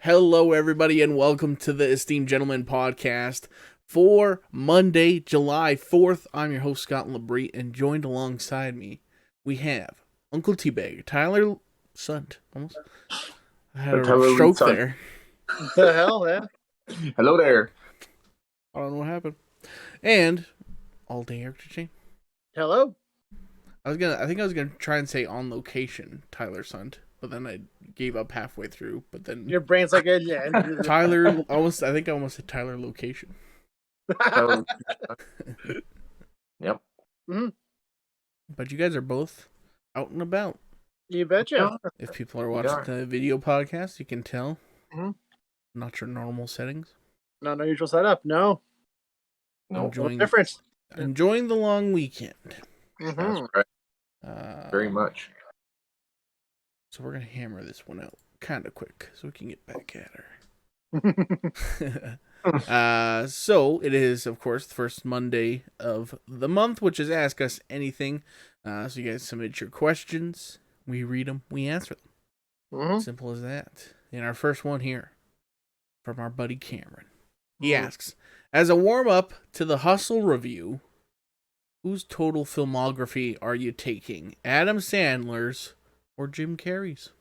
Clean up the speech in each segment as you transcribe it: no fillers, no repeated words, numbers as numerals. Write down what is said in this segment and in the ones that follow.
Hello, everybody, and welcome to the Esteemed Gentleman podcast for Monday, July 4th. I'm your host, Scott LeBrie, and joined alongside me, we have Uncle Teabag, Tyler Sunt. Almost. I had a Tyler stroke son. there. The hell, man? Hello there. I don't know what happened. And all day Eric Chain. Hello? I think I was gonna try and say on location, Tyler Sunt, but then I gave up halfway through. But then Your brain's like, yeah. Tyler almost. I think I almost said Tyler location. Tyler. Yep. Mm-hmm. But you guys are both out and about. You betcha. If people are watching the video podcast, you can tell. Mm-hmm. Not your normal settings. Not no usual setup. No. Enjoying, difference. Enjoying the long weekend. Mm-hmm. That's right. Very much. So we're gonna hammer this one out kind of quick so we can get back at her. So it is, of course, the first Monday of the month, which is Ask Us Anything. So you guys submit your questions, we read them, we answer them. Mm-hmm. Simple as that. And our first one here from our buddy Cameron. He asks, as a warm-up to the Hustle review, whose total filmography are you taking? Adam Sandler's or Jim Carrey's?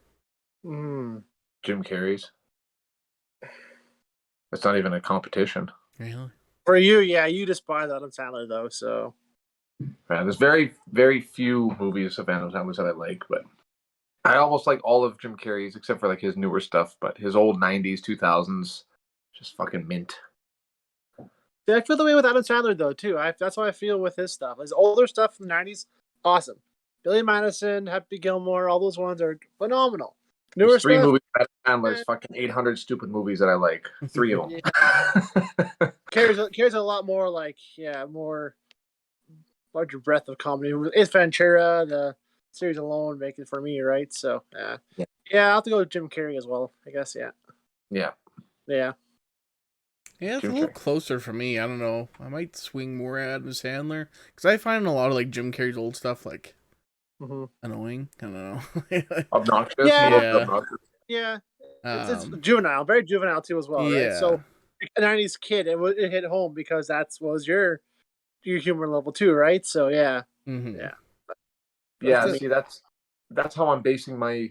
Jim Carrey's. It's not even a competition. Really? For you, yeah, you despise Adam Sandler, though, so. Yeah, there's very, very few movies of Adam Sandler's that I like, but I almost like all of Jim Carrey's except for like his newer stuff, but his old 90s, 2000s, just fucking mint. Yeah, I feel the way with Adam Sandler, though, too. That's how I feel with his stuff. His older stuff from the 90s, awesome. Billy Madison, Happy Gilmore, all those ones are phenomenal. Newer There's three stuff, movies of Adam Sandler's fucking 800 stupid movies that I like. Three of them. Carrey's a lot more like, more larger breadth of comedy. It's Ventura, the series alone make it for me, right? So, I'll have to go with Jim Carrey as well, I guess, Yeah. Yeah. Yeah, it's Jim a little Carrey. closer for me. I don't know. I might swing more at Adam Sandler because I find a lot of like Jim Carrey's old stuff like annoying. I don't know. Obnoxious. Yeah. Obnoxious. Yeah. It's juvenile, very juvenile too as well, right? So, a 90s kid, it hit home because that was your humor level too, right? So, yeah. Mm-hmm. Yeah, see, that's how I'm basing my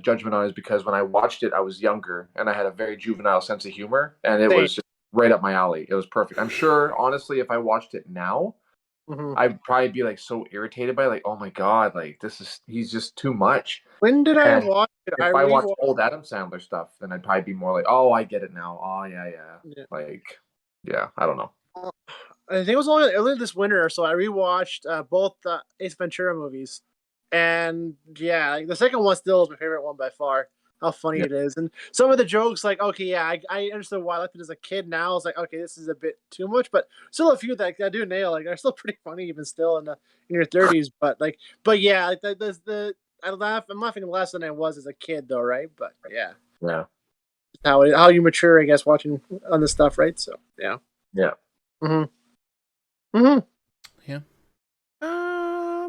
judgment on it, is because when I watched it, I was younger and I had a very juvenile sense of humor, and it was just right up my alley. It was perfect. I'm sure, honestly, if I watched it now, I'd probably be like so irritated by it, like, oh my god, like he's just too much. When did I watch it? If I watched old Adam Sandler stuff, then I'd probably be more like, oh, I get it now. Oh yeah. Like, yeah, I don't know. I think it was only earlier this winter, so I rewatched both the Ace Ventura movies, and like, the second one still is my favorite one by far. How funny it is, and some of the jokes, like, okay, yeah, I understood why I liked it as a kid. Now it's like, okay, this is a bit too much, but still a few that I do nail. Like, they're still pretty funny even still in your 30s. But yeah, like I'm laughing less than I was as a kid though, right? But yeah, how you mature, I guess, watching on this stuff, right? So yeah. Yeah. You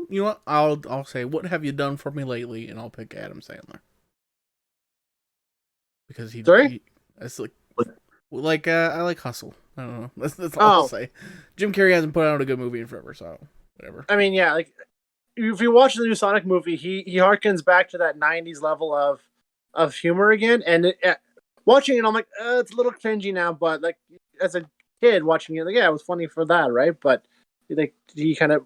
know what? I'll say, what have you done for me lately? And I'll pick Adam Sandler because it's like I like Hustle. I don't know. That's all I'll say. Jim Carrey hasn't put out a good movie in forever, so whatever. I mean, yeah, like if you watch the new Sonic movie, he harkens back to that 90s level of humor again, and watching it, I'm like, it's a little cringy now, but like as a kid watching it, like, yeah, it was funny for that, right? But like he kind of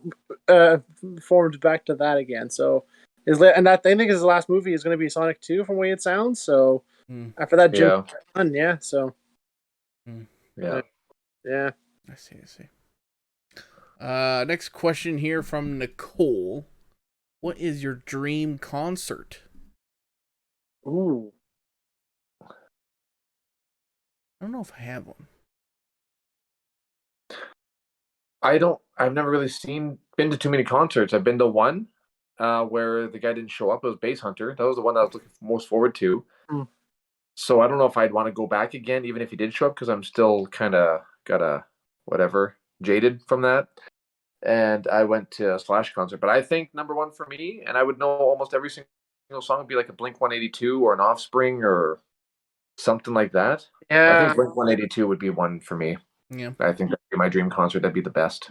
formed back to that again. So I think his last movie is going to be Sonic 2 from the way it sounds. So after that, Jim, so yeah. I see. Next question here from Nicole. What is your dream concert? Ooh. I don't know if I have one. I've never really been to too many concerts. I've been to one where the guy didn't show up. It was Bass Hunter. That was the one I was looking most forward to. So I don't know if I'd want to go back again, even if he did show up, because I'm still kind of jaded from that. And I went to a Slash concert. But I think number one for me, and I would know almost every single song, would be like a Blink 182 or an Offspring or something like that. I Yeah. think Blink 182 would be one for me. Yeah. I think that'd be my dream concert. That'd be the best.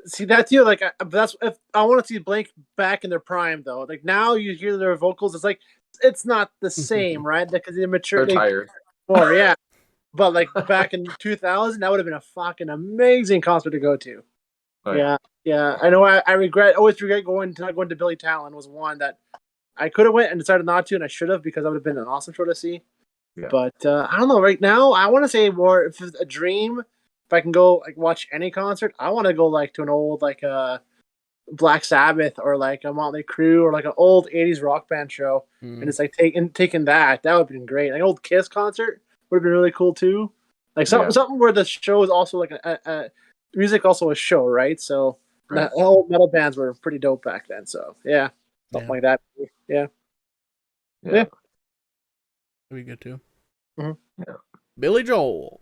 See that too. Like that's if I want to see Blink back in their prime though. Like now you hear their vocals, it's like it's not the same, right? Because they mature. They're tired. More, yeah. But like back in 2000, that would have been a fucking amazing concert to go to. Oh, yeah. Yeah. I know. I always regret not going to Billy Talon. Was one that I could have went and decided not to, and I should have because that would have been an awesome show to see. Yeah. But I don't know. Right now, I want to say more. If it's a dream, if I can go like watch any concert, I want to go like to an old like Black Sabbath or like a Motley Crue or like an old '80s rock band show, and it's like taking that. That would have been great. Like old Kiss concert would have been really cool too. Like something where the show is also like a music also a show, right? So the old metal bands were pretty dope back then. So yeah, something like that. Yeah. That'd be good too. Mm-hmm. Yeah. Billy Joel.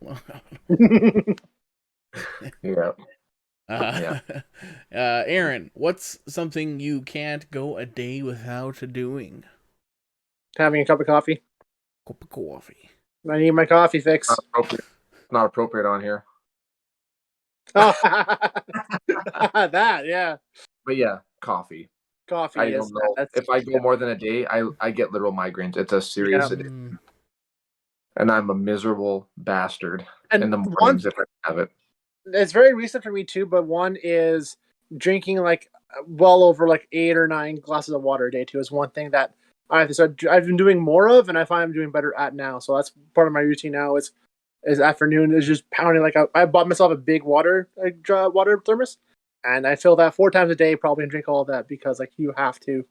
Aaron, what's something you can't go a day without doing? Having a cup of coffee. Cup of coffee. I need my coffee fix. Not appropriate on here. Oh, that, yeah. But yeah, coffee. Coffee. I don't know. If I go more than a day, I get literal migraines. It's a serious addiction. And I'm a miserable bastard in the mornings if I have it. It's very recent for me too, but one is drinking like well over like 8 or 9 glasses of water a day too is one thing that I've been doing more of, and I find I'm doing better at now. So that's part of my routine now. Is afternoon is just pounding like I bought myself a big water thermos, and I fill that 4 times a day probably and drink all of that because like you have to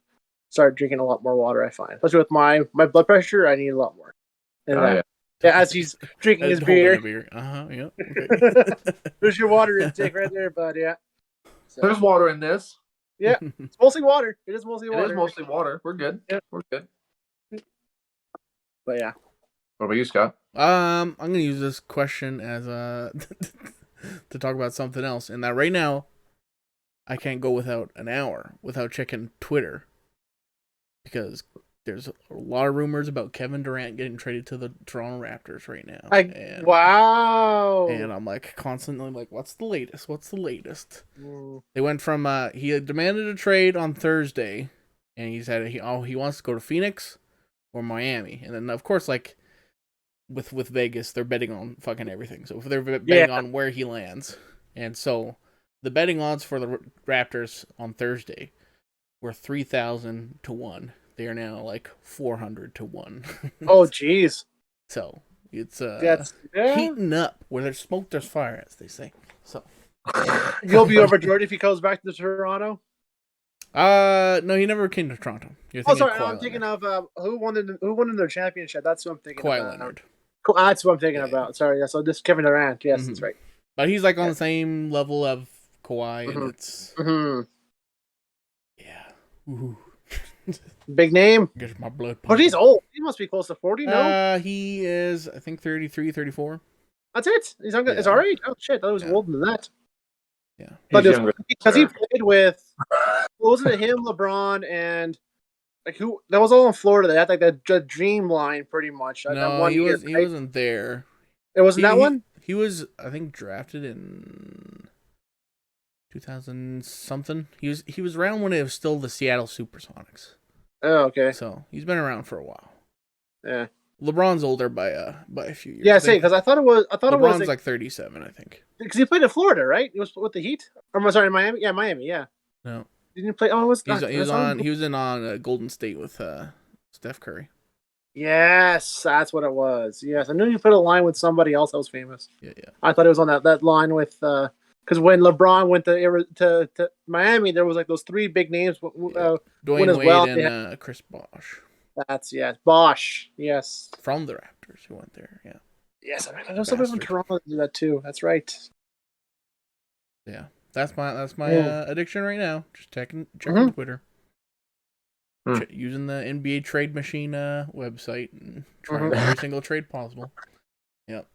start drinking a lot more water. I find, especially with my blood pressure, I need a lot more. And as he's drinking his beer. Yeah. Okay. There's your water intake right there, bud. Yeah. So. There's water in this. Yeah, it's mostly water. It is mostly water. It is mostly water. We're good. Yeah. We're good. But yeah. What about you, Scott? I'm gonna use this question as to talk about something else, and that right now, I can't go without an hour without checking Twitter because there's a lot of rumors about Kevin Durant getting traded to the Toronto Raptors right now. Wow. And I'm like constantly like, what's the latest? What's the latest? They went from he had demanded a trade on Thursday, and he said he wants to go to Phoenix or Miami, and then of course like with Vegas they're betting on fucking everything. So if they're betting on where he lands, and so the betting odds for the Raptors on Thursday were 3,000 to 1. They are now like 400 to 1. Oh, jeez. So it's heating up. Where there's smoke, there's fire, as they say. So you'll be overjoyed if he goes back to Toronto. No, he never came to Toronto. I'm thinking of who won in their championship. That's what I'm thinking Kawhi about. Leonard. That's what I'm thinking about. Sorry, so this Kevin Durant. Yes, that's right. But he's like on the same level of Kawhi, and it's Ooh. Big name. Gets my blood pumping. But he's old. He must be close to 40, no? He is, I think, 33, 34. That's it? He's younger. It's all right? Oh, shit. I thought he was older than that. Yeah. But because he played with, wasn't it him, LeBron, and like who? That was all in Florida. They had like the dream line pretty much. No, he wasn't there. It wasn't that one? He was, I think, drafted in 2000 something. He was around when it was still the Seattle Supersonics. Oh, okay. So he's been around for a while. Yeah. LeBron's older by a few years. Yeah, I say because I thought it was. LeBron's like 37, I think. Because he played in Florida, right? He was with the Heat. Or sorry, Miami. Yeah, Miami. Yeah. No. Didn't he play? Oh, it was. He was in Golden State with Steph Curry. Yes, that's what it was. Yes, I knew you put a line with somebody else that was famous. Yeah. I thought it was on that line with because when LeBron went to Miami, there was like those 3 big names. Dwayne Wade and Chris Bosh. That's Bosh. Yes, from the Raptors who went there. Yeah. Yes, I mean, there's somebody from Toronto that did that too. That's right. Yeah, that's my addiction right now. Just checking Twitter. Using the NBA trade machine website and trying every single trade possible. Yep.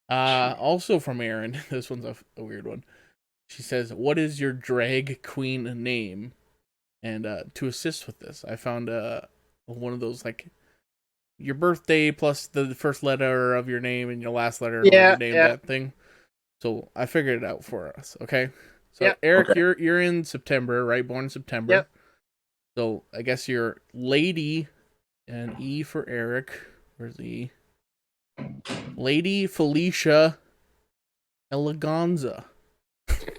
Also from Aaron, this one's a weird one. She says, "What is your drag queen name?" And to assist with this, I found one of those like your birthday plus the first letter of your name and your last letter of your name, that thing. So I figured it out for us. Okay. So Eric, you're in September, right? Born in September. Yep. So I guess you're Lady, and E for Eric. Where's E? Lady Felicia Eleganza.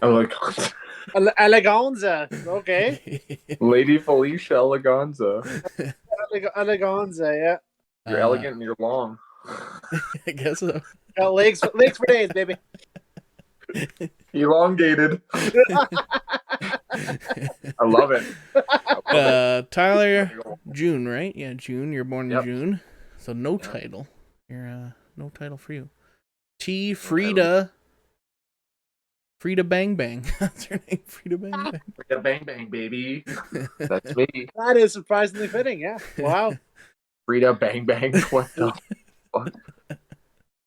Eleganza. Eleganza. Okay. Lady Felicia Eleganza. Eleganza, yeah. You're elegant and you're long. I guess so. Got legs for days, baby. Elongated. I love it. Tyler, June, right? Yeah, June. You're born in June. So no title. You're no title for you. T Frida. Frida Bang Bang. That's her name. Frida Bang Bang. Frida Bang Bang, baby. That's me. That is surprisingly fitting, yeah. Wow. Frida Bang Bang. What the fuck?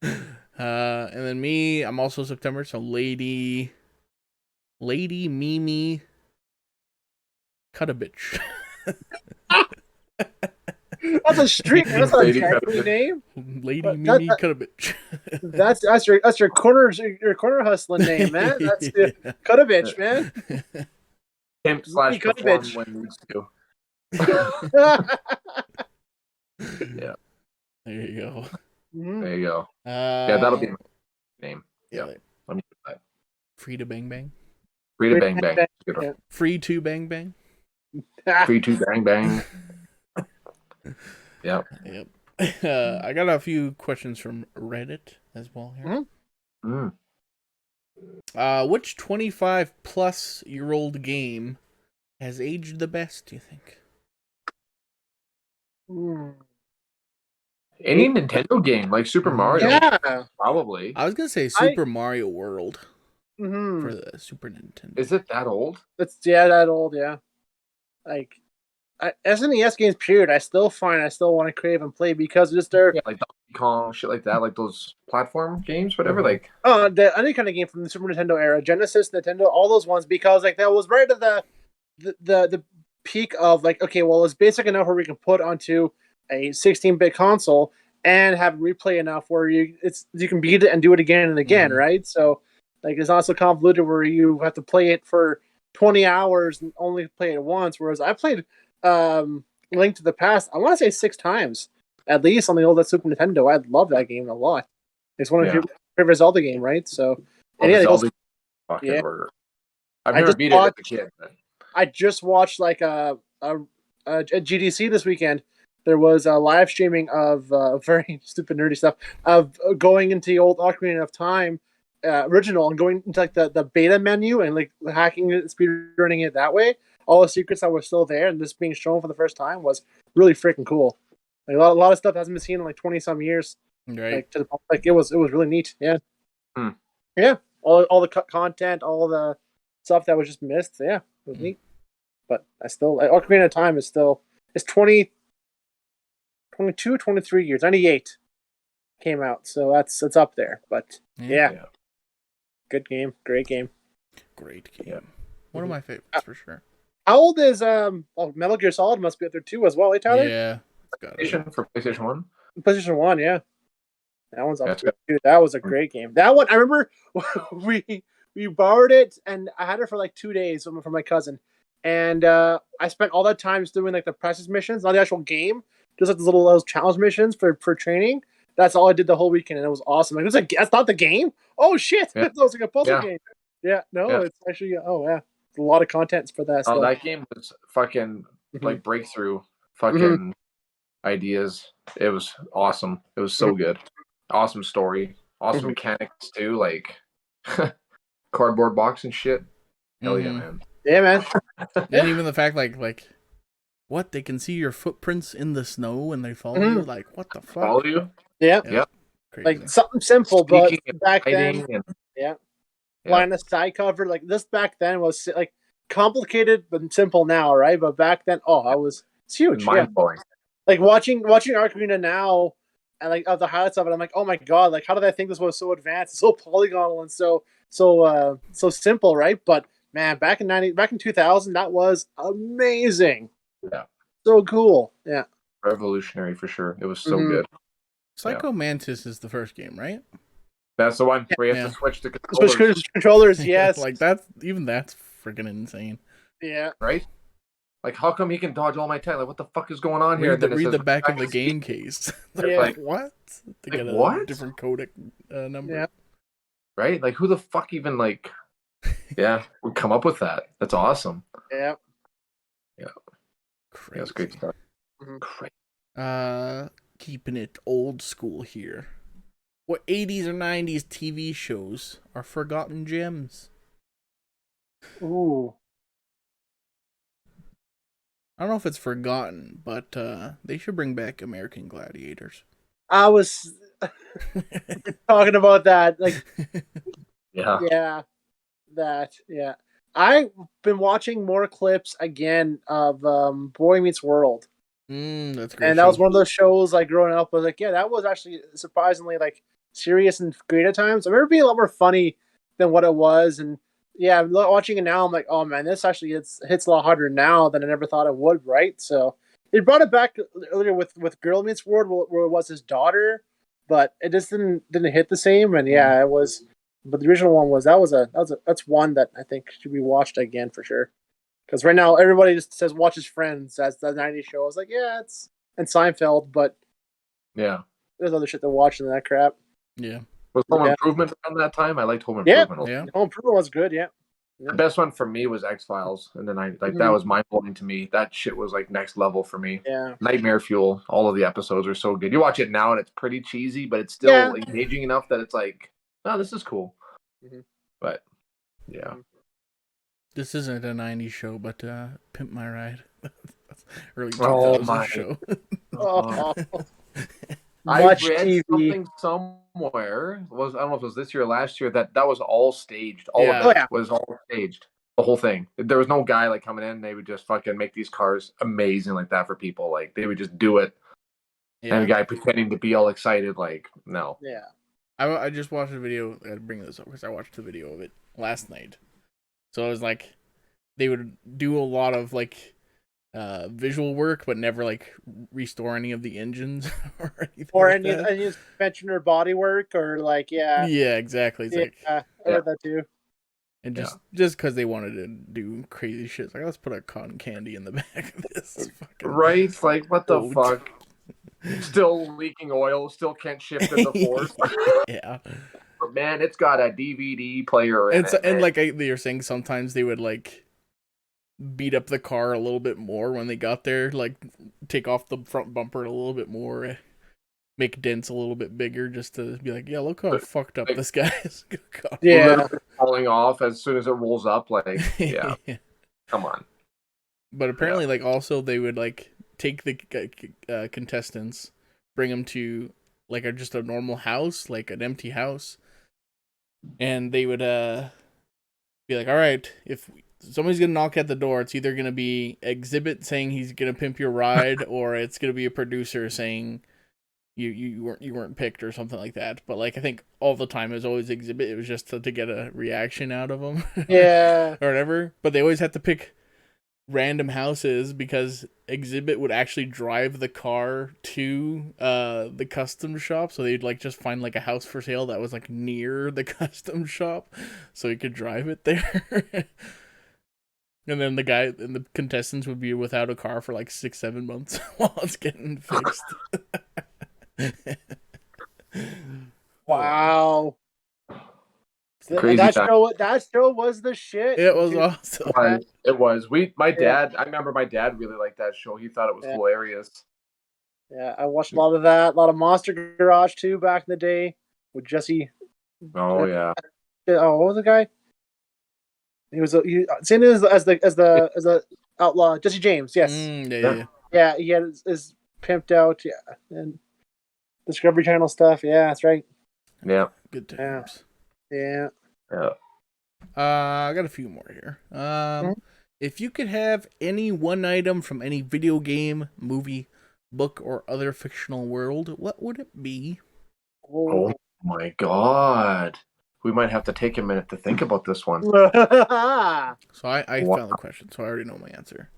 And then me, I'm also September, so Lady Mimi Cut a Bitch. That's a street. That's not a drag name. Lady Mimi Cut a Bitch. That's your corner hustling name, man. That's Cut a Bitch, man. Pimp / perform when needs to. Yeah. There you go. There you go. Yeah, that'll be my name. Yeah. Let me do that. Frida Bang Bang. Frida Bang Bang. Yeah. Free to Bang Bang. Free to Bang Bang. Yep. I got a few questions from Reddit as well here. Which 25-plus-year-old game has aged the best, do you think? Any Nintendo game, like Super Mario. Yeah. Probably. I was going to say Super Mario World for the Super Nintendo. Is it that old? It's that old, yeah. Like, SNES games, period, I still want to crave and play because just they're... Yeah, like Donkey Kong, shit like that, like those platform games, whatever, like... any kind of game from the Super Nintendo era, Genesis, Nintendo, all those ones, because, like, that was right at the peak of, like, okay, well, it's basic enough where we can put onto a 16-bit console and have replay enough where you can beat it and do it again and again, right? So, like, it's not so convoluted where you have to play it for 20 hours and only play it once, whereas I played Link to the Past, I want to say 6 times, at least on the old Super Nintendo. I love that game a lot. It's one of your favorite Zelda game, right? So, Zelda fucking burger. I've never beat it as a kid. But... I just watched like a GDC this weekend. There was a live streaming of very stupid nerdy stuff of going into the old Ocarina of Time original and going into like the beta menu and like hacking it, speedrunning it that way. All the secrets that were still there and this being shown for the first time was really freaking cool. Like a lot of stuff hasn't been seen in like 20 some years. Right. Like it was really neat. Yeah. Yeah. All the content, all the stuff that was just missed. Yeah, it was neat. But I still Ocarina of Time is still 22, 23 years. 98 came out, so it's up there. But yeah. Good game, great game. Great game. Yeah. One of my favorites for sure. How old is Metal Gear Solid must be up there too as well, eh, Tyler? Yeah. For PlayStation 1? PlayStation 1, yeah. That one's up there too. That was a great game. That one, I remember we borrowed it and I had it for like 2 days from my cousin. And I spent all that time just doing like the practice missions, not the actual game, just like those challenge missions for training. That's all I did the whole weekend, and it was awesome. Like, that's not the game? Oh shit! That was like a puzzle game. Yeah, no, it's actually a lot of content for that. Oh, that game was fucking like breakthrough fucking ideas. It was awesome. It was so good. Awesome story. Awesome mechanics too, like cardboard box and shit. Hell yeah, man. Yeah, man. And even the fact like what, they can see your footprints in the snow and they follow you? Like, what the fuck? Follow you? Yeah. Yep. Like something simple, but back then, yeah. Line of sight cover, like this back then was like complicated but simple now, right? But back then, it's huge. Mind blowing. Like watching Ocarina now, and like of the highlights of it, I'm like, oh my god, like how did I think this was so advanced, so polygonal, and so simple, right? But man, back in 2000, that was amazing. Yeah. So cool. Yeah. revolutionary for sure. It was so Mhm. good. Psycho Mantis is the first game, right? That's the one where you have Yeah. to switch the Switch controllers, controllers, yes. Like that's freaking insane. Yeah. right? Like, how come he can dodge all my attacks? Like, what the fuck is going on here? Read And then the it says, back of the game case. Yeah. Like what? To get a what? different codec number. Yeah. Right? Like, who the fuck even like, would come up with that? That's awesome. Yeah. Crazy. Yeah, it's great stuff. Mhm. Great. Keeping it old school here. What 80s or 90s TV shows are forgotten gems? Ooh. I don't know if it's forgotten, but they should bring back American Gladiators. I was talking about that. Like, Yeah. yeah. Yeah. I've been watching more clips again of Boy Meets World. That's great. And that was one of those shows like growing up. I was like, yeah, that was actually surprisingly like serious and great at times. I remember being a lot more funny than what it was. And yeah, watching it now, I'm like, oh man, this actually hits a lot harder now than I never thought it would. Right? So it brought it back earlier with Girl Meets World, where it was his daughter, but it just didn't hit the same. And yeah, it was. But the original one that's one that I think should be watched again for sure. Because right now everybody just says watches Friends as the '90s show. I was like, yeah, and Seinfeld, but Yeah. there's other shit to watch than that crap. Yeah. Was Home Improvement around that time? I liked Home Improvement. Yeah. Home Improvement was good. Yeah. The best one for me was X-Files, and then that was mind blowing to me. That shit was like next level for me. Yeah. Nightmare Fuel. All of the episodes are so good. You watch it now and it's pretty cheesy, but it's still engaging enough that it's like, oh, this is cool. Mhm. But yeah. This isn't a 90s show, but Pimp My Ride. Early 2000s show. Oh. I Much read TV. something somewhere. I don't know if it was this year or last year that was all staged. All of it was all staged. The whole thing. There was no guy like coming in. They would just fucking make these cars amazing like that for people. Like they would just do it. Yeah. And a guy pretending to be all excited. Like no. Yeah. I just watched a video. I bring this up because I watched a video of it last night. So it was like they would do a lot of like visual work, but never like restore any of the engines or anything. Or like any suspension or body work or like Yeah, exactly. It's I read that too. And just because they wanted to do crazy shit, it's like let's put a cotton candy in the back of this. Right? Like what the fuck? Still leaking oil. Still can't shift in the force. Yeah. But man, it's got a DVD player in it. And like you're saying, sometimes they would like beat up the car a little bit more when they got there, like take off the front bumper a little bit more, make dents a little bit bigger, just to be like, yeah, look how fucked up this guy is. Yeah, falling off as soon as it rolls up. Like, yeah, come on. But apparently, like also they would like take the contestants, bring them to like just a normal house, like an empty house, and they would be like, all right, if somebody's gonna knock at the door, it's either gonna be Exhibit saying he's gonna pimp your ride, or it's gonna be a producer saying you weren't picked or something like that. But like I think all the time it was always Exhibit. It was just to get a reaction out of them, yeah, or whatever. But they always had to pick random houses because Exhibit would actually drive the car to the custom shop, so they'd like just find like a house for sale that was like near the custom shop, so he could drive it there. And then the contestants would be without a car for like 6-7 months while it's getting fixed. Wow. Crazy that show was the shit. It was awesome. It was. My dad. I remember my dad really liked that show. He thought it was hilarious. Yeah, I watched a lot of that. A lot of Monster Garage too back in the day with Jesse. Oh yeah. Oh, what was the guy? He was same as the outlaw Jesse James. Yes. Yeah. He had his pimped out. Yeah, and Discovery Channel stuff. Yeah, that's right. Yeah. Good times. Yeah. I got a few more here. If you could have any one item from any video game, movie, book, or other fictional world, what would it be? Oh my god. We might have to take a minute to think about this one. So I found the question, so I already know my answer.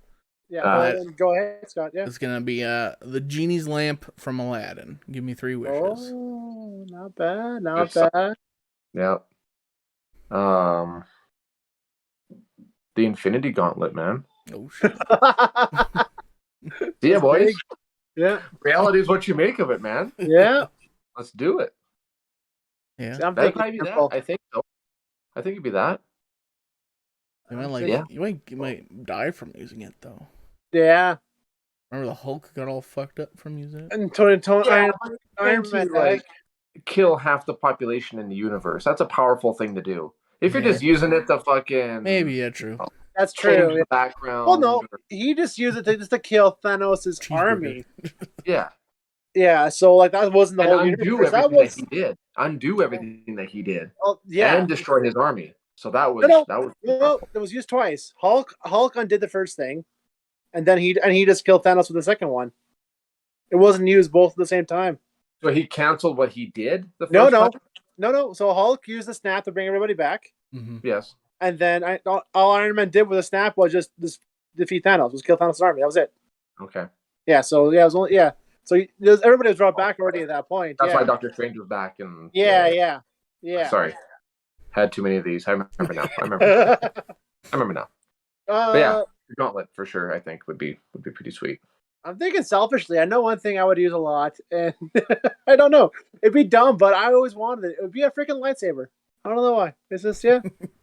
Go ahead, Scott. Yeah. It's gonna be the genie's lamp from Aladdin. Give me 3 wishes. Oh, not bad, not bad. Yeah. The Infinity Gauntlet, man. Oh shit. Yeah, boys. Big. Yeah. Reality is what you make of it, man. Yeah. Let's do it. Yeah. I'm That'd thinking probably be that. I think so. I think it'd be that. You might die from using it though. Yeah. Remember the Hulk got all fucked up from using it? And Tony, Iron Man, like kill half the population in the universe. That's a powerful thing to do. If you're just using it to fucking true. That's change true. the background. Well, no, he just used it just to kill Thanos' army. Yeah. Yeah, so like that wasn't the whole undo universe. everything that he did. Undo everything that he did. Well, yeah, and destroy his army. So that was it was used twice. Hulk undid the first thing, and then he just killed Thanos with the second one. It wasn't used both at the same time. So he canceled what he did. The first time? No. So Hulk used the snap to bring everybody back. Mm-hmm. Yes. And then all Iron Man did with the snap was just defeat Thanos, was kill Thanos' army. That was it. Okay. Yeah. So it was only So everybody was brought back already at that point. That's why Doctor Strange was back. And yeah. Sorry, had too many of these. I remember now. I remember now. But yeah, the Gauntlet for sure. I think would be pretty sweet. I'm thinking selfishly. I know one thing I would use a lot, and I don't know. It'd be dumb, but I always wanted it. It would be a freaking lightsaber. I don't know why. It's just if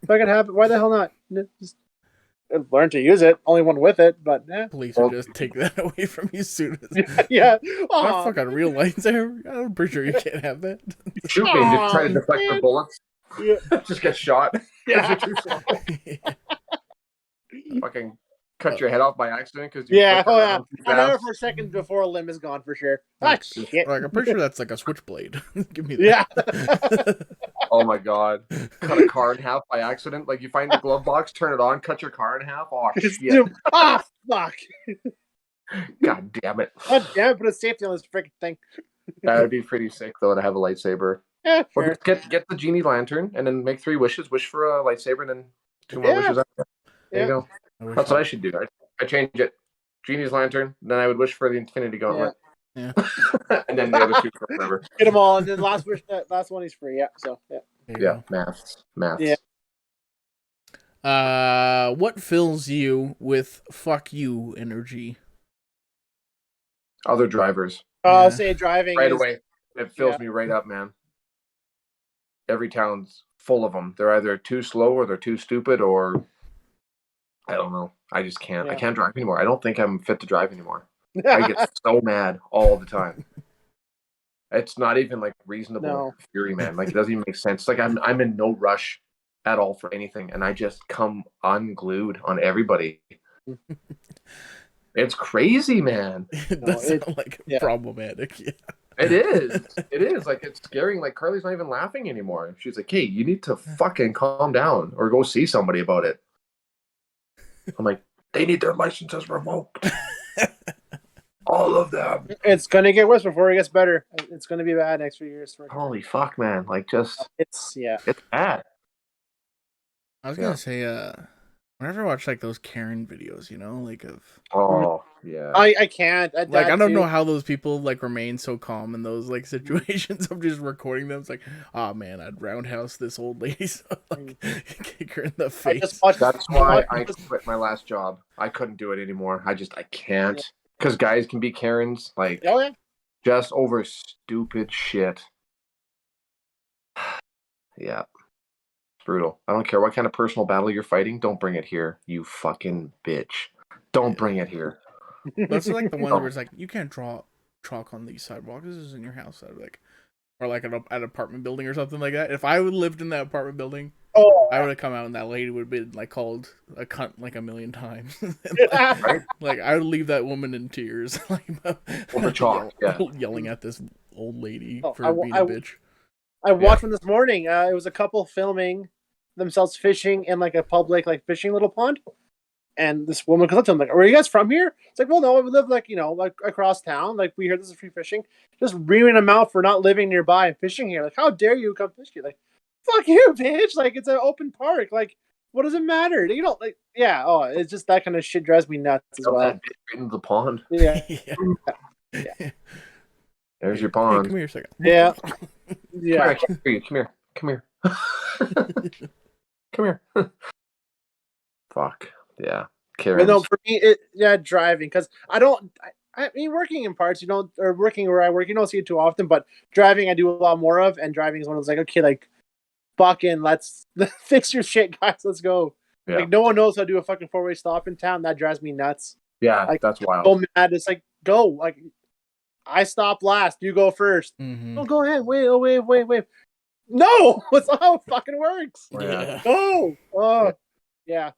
I could have it, why the hell not? Just learn to use it. Only one with it, but Police will just take that away from you soon as Oh, fucking real lightsaber. I'm pretty sure you can't have that. Shoot me and just try to deflect the bullets. Yeah. Just get shot. Yeah. Too slow. Fucking cut your head off by accident because I know for a second before a limb is gone for sure. Shit. Like, I'm pretty sure that's like a switchblade. Give me that. Yeah. Oh my god. Cut a car in half by accident. Like you find the glove box, turn it on, cut your car in half. Oh shit. Fuck. God damn it. God damn it, put a safety on this freaking thing. That would be pretty sick though to have a lightsaber. Yeah, Or sure. just get the genie lantern and then make 3 wishes. Wish for a lightsaber and then 2 more wishes after. There you go. That's what I should do. I change it. Genie's lantern, then I would wish for the Infinity Gauntlet. Yeah. And then the other 2 for forever. Get them all, and then last one is free. Yeah. So Yeah, maths. Yeah. What fills you with fuck you energy? Other drivers. I'll say driving right away. It fills me right up, man. Every town's full of them. They're either too slow or they're too stupid or I don't know. I just can't. I can't drive anymore. I don't think I'm fit to drive anymore. I get so mad all the time. It's not even like reasonable fury, man. Like it doesn't even make sense. Like I'm in no rush at all for anything, and I just come unglued on everybody. It's crazy, man. It does sound like problematic. Yeah. It is. It is. Like it's scaring. Like Carly's not even laughing anymore. She's like, "Hey, you need to fucking calm down or go see somebody about it." I'm like, they need their licenses revoked. All of them. It's gonna get worse before it gets better. It's gonna be bad next few years. Holy fuck, man! Like, just it's bad. I was gonna say, whenever I watch like those Karen videos, like of I can't. I don't know how those people like remain so calm in those like situations. I'm just recording them. It's like, oh man, I'd roundhouse this old lady, so like kick her in the face. That's why I quit my last job. I couldn't do it anymore. I can't. Because guys can be Karens, like, just over stupid shit. Yeah. It's brutal. I don't care what kind of personal battle you're fighting. Don't bring it here, you fucking bitch. Don't bring it here. That's like the one where it's like, you can't draw chalk on these sidewalks. This is in your house. Or like at an apartment building or something like that. If I would lived in that apartment building, I would have come out and that lady would have been like called a cunt like a million times. Like I would leave that woman in tears, like over chalk, yelling at this old lady for being a bitch. I watched one this morning. It was a couple filming themselves fishing in like a public like fishing little pond, and this woman comes up to them like, "Are you guys from here?" It's like, "Well, no, we live like like across town. Like we hear this is free fishing." Just reaming them out for not living nearby and fishing here. Like, how dare you come fish here? Like, fuck you, bitch! Like it's an open park. Like what does it matter? You know, like, yeah. Oh, it's just that kind of shit drives me nuts as well. That bitch right into the pond. Yeah. Yeah. There's your Hey, pond. come here a second. Yeah. Come Yeah. here, I can't hear you. Come here. Come here. Come here. Fuck. Yeah. But Karens. no, for me, driving, because I mean, working in parts, or working where I work, you don't see it too often. But driving, I do a lot more of, and driving is one of those, like, okay, like, fucking, let's fix your shit, guys. Let's go. Yeah. Like, no one knows how to do a fucking 4-way stop in town. That drives me nuts. Yeah, Like, that's wild. so mad. It's like, go. Like, I stop last. You go first. Mm-hmm. Oh, go ahead. Wait. No, that's not how it fucking works. Oh, yeah. Go. Oh, yeah.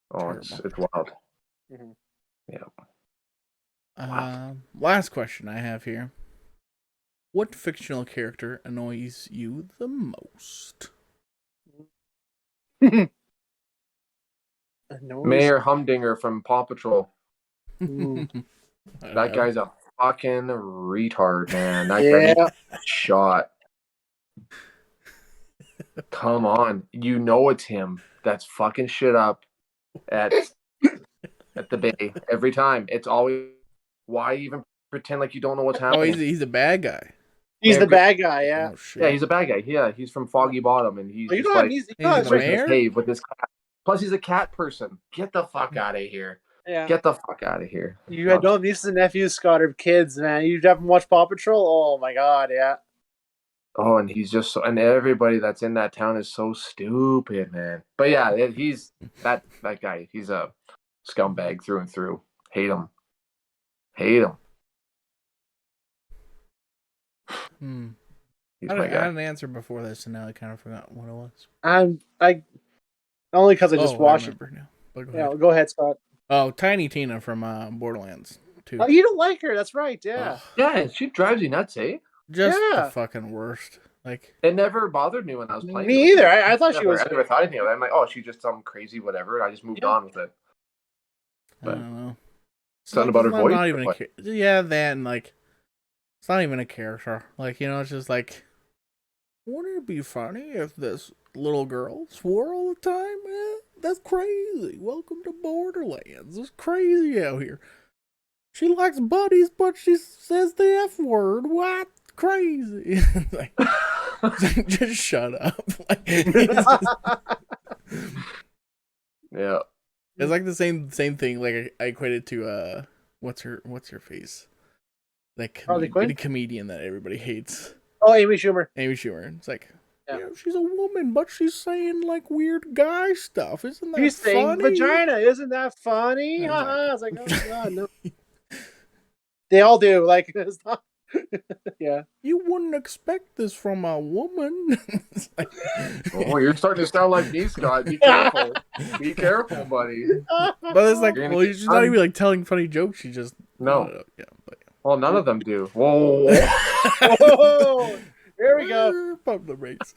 Oh, it's wild. Mhm. Yeah. Last question I have here. What fictional character annoys you the most? Mayor Humdinger from Paw Patrol. Mm. That guy's a fucking retard, man. That Yeah. guy shot. Come on. You know it's him that's fucking shit up at the bay every time. It's always, why even pretend like you don't know what's Oh, happening? he's a bad guy. He's the bad guy, yeah. Oh, shit. Yeah, he's a bad guy. Yeah, he's from Foggy Bottom, and he's Oh, you just know like he's the right in mayor? the cave with his cat. Plus, he's a cat person. Get the fuck out of here. Yeah. Get the fuck out of here. You had no nieces and nephews, Scott, or kids, man. You haven't watched Paw Patrol? Oh my god, yeah. Oh, and he's just and everybody that's in that town is so stupid, man. But yeah, he's that guy. He's a scumbag through and through. Hate him. He's I my guy. had an answer before this, and now I kind of forgot what it was. I only because I just watched it. Now. But Yeah, go ahead, Scott. Oh, Tiny Tina from Borderlands 2. Oh, you don't like her? That's right. Yeah. Yeah, she drives you nuts, eh? Just Yeah. the fucking worst. Like, it never bothered me when I was playing. Me either. I thought she was. I never thought anything of it. I'm like, oh, she's just some crazy whatever. And I just moved on with it. I don't know. Something about her voice. Not even yeah, that and like, it's not even a character. Like, you know, it's just like, wouldn't it be funny if this little girl swore all the time? That's crazy. Welcome to Borderlands. It's crazy out here. She likes buddies, but she says the F word. What? Crazy. like, just shut up. Like, yeah. It's like the same thing. Like I equated to what's her face? Like the comedian that everybody hates. Oh, Amy Schumer. It's like, yeah, she's a woman, but she's saying like weird guy stuff. Isn't that she's funny? saying vagina. Isn't that funny? I was like, oh god, no. They all do. Like, it's not. Yeah. You wouldn't expect this from a woman. Like, oh, you're starting to sound like me, Scott. Be careful. Be careful, buddy. But it's like, well, she's not even like telling funny jokes. She just no. Yeah. But, well, none of them do. Whoa. Whoa. Here we go. Pump the brakes.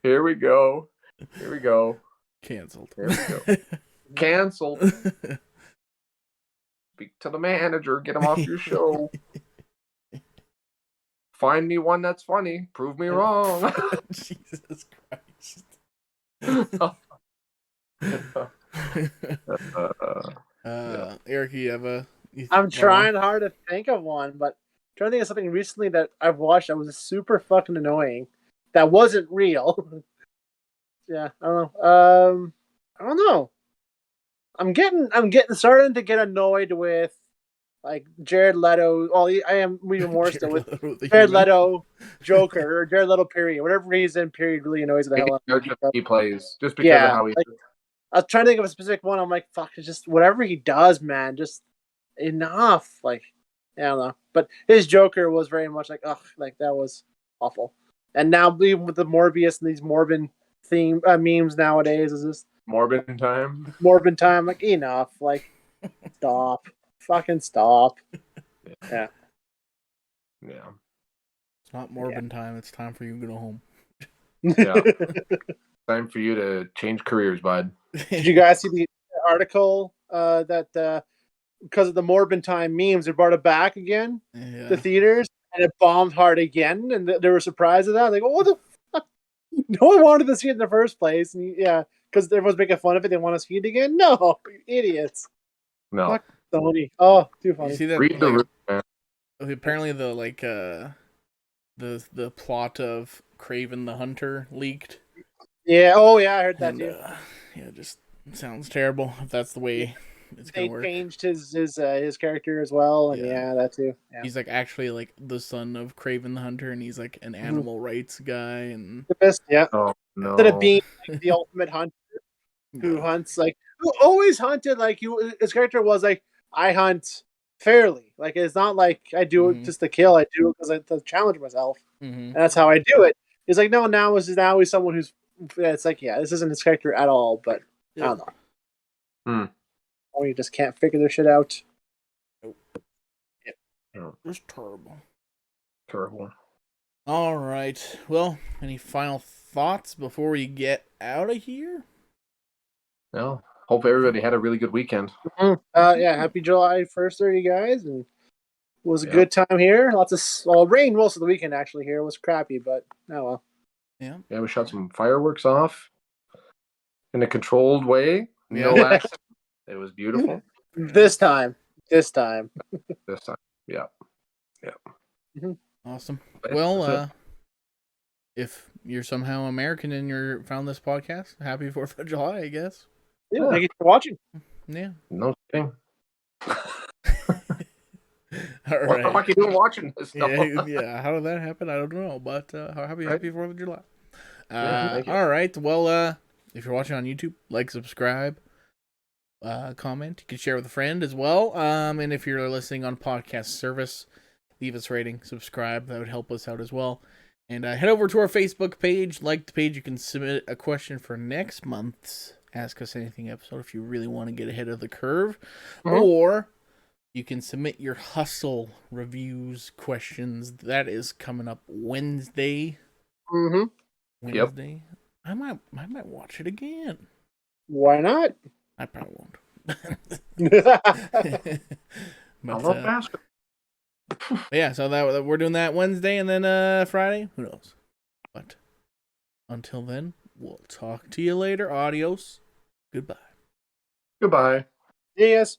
Here we go. Canceled. Here we go. Canceled. Speak to the manager. Get him off your show. Find me one that's funny. Prove me wrong. Jesus Christ. Eric, you have a... I'm trying hard to think of one, but I'm trying to think of something recently that I've watched that was super fucking annoying. That wasn't real. Yeah, I don't know. I don't know. I'm getting starting to get annoyed with like Jared Leto. Well, I am even more still with Jared Leto Joker or Jared Leto period. Whatever he's in period really annoys the hell out of me. He plays just because of how he. Like, I was trying to think of a specific one. I'm like, fuck, it's just whatever he does, man. Just enough. Like, I don't know. But his Joker was very much like, ugh, like that was awful. And now even with the Morbius and these Morbid theme memes nowadays, is just Morbid Time. Like, enough. Like, stop. Fucking stop. Yeah. It's not Morbid Time. It's time for you to go home. Yeah. Time for you to change careers, bud. Did you guys see the article that because of the Morbid Time memes, they brought it back again to theaters, and it bombed hard again, and they were surprised at that. Like, oh, what the fuck? No one wanted to see it in the first place, and yeah, because everyone's making fun of it. They want to see it again. No, you idiots. No. Fuck Sony. Oh, too You funny. see that? Read the room, man. Apparently, the plot of Craven the Hunter leaked. Yeah. Oh, yeah. I heard that And too. yeah, it just sounds terrible if that's the way it's gonna They work. changed his character as well, and Yeah. yeah, that too. Yeah. He's like actually like the son of Craven the Hunter, and he's like an animal rights guy, and The best. Yeah. Oh no. Instead of being like the ultimate hunter who hunts like who always hunted like you, his character was like, I hunt fairly. Like it's not like I do it just to kill. I do it because I to challenge myself, and that's how I do it. He's like, no, now he's someone who's. Yeah, it's like, yeah, this isn't his character at all. But I don't know. Or you just can't figure their shit out. It's terrible. Terrible. All right. Well, any final thoughts before we get out of here? No. Hope everybody had a really good weekend. Yeah, happy July 1st, there, you guys, and it was a good time here. Lots of rain most of the weekend actually here. It was crappy, but oh well. Yeah. Yeah, we shot some fireworks off in a controlled way. No accident. It was beautiful. This time. This time. Yeah. Awesome. Well, if you're somehow American and you're found this podcast, happy 4th of July, I guess. Yeah, thank you for watching. Yeah. No kidding. All What the fuck are you doing watching this stuff? Yeah, how did that happen? I don't know, but happy 4th of July. Thank you. All right. Well, if you're watching on YouTube, like, subscribe, comment. You can share with a friend as well. And if you're listening on podcast service, leave us a rating, subscribe. That would help us out as well. And head over to our Facebook page. Like the page, you can submit a question for next month's Ask Us Anything episode if you really want to get ahead of the curve. Or you can submit your Hustle reviews questions. That is coming up Wednesday. Wednesday. Yep. I might watch it again. Why not? I probably won't. I love basketball. Yeah, so that we're doing that Wednesday, and then Friday. Who knows? But until then, we'll talk to you later. Adios. Goodbye. Goodbye. Yes.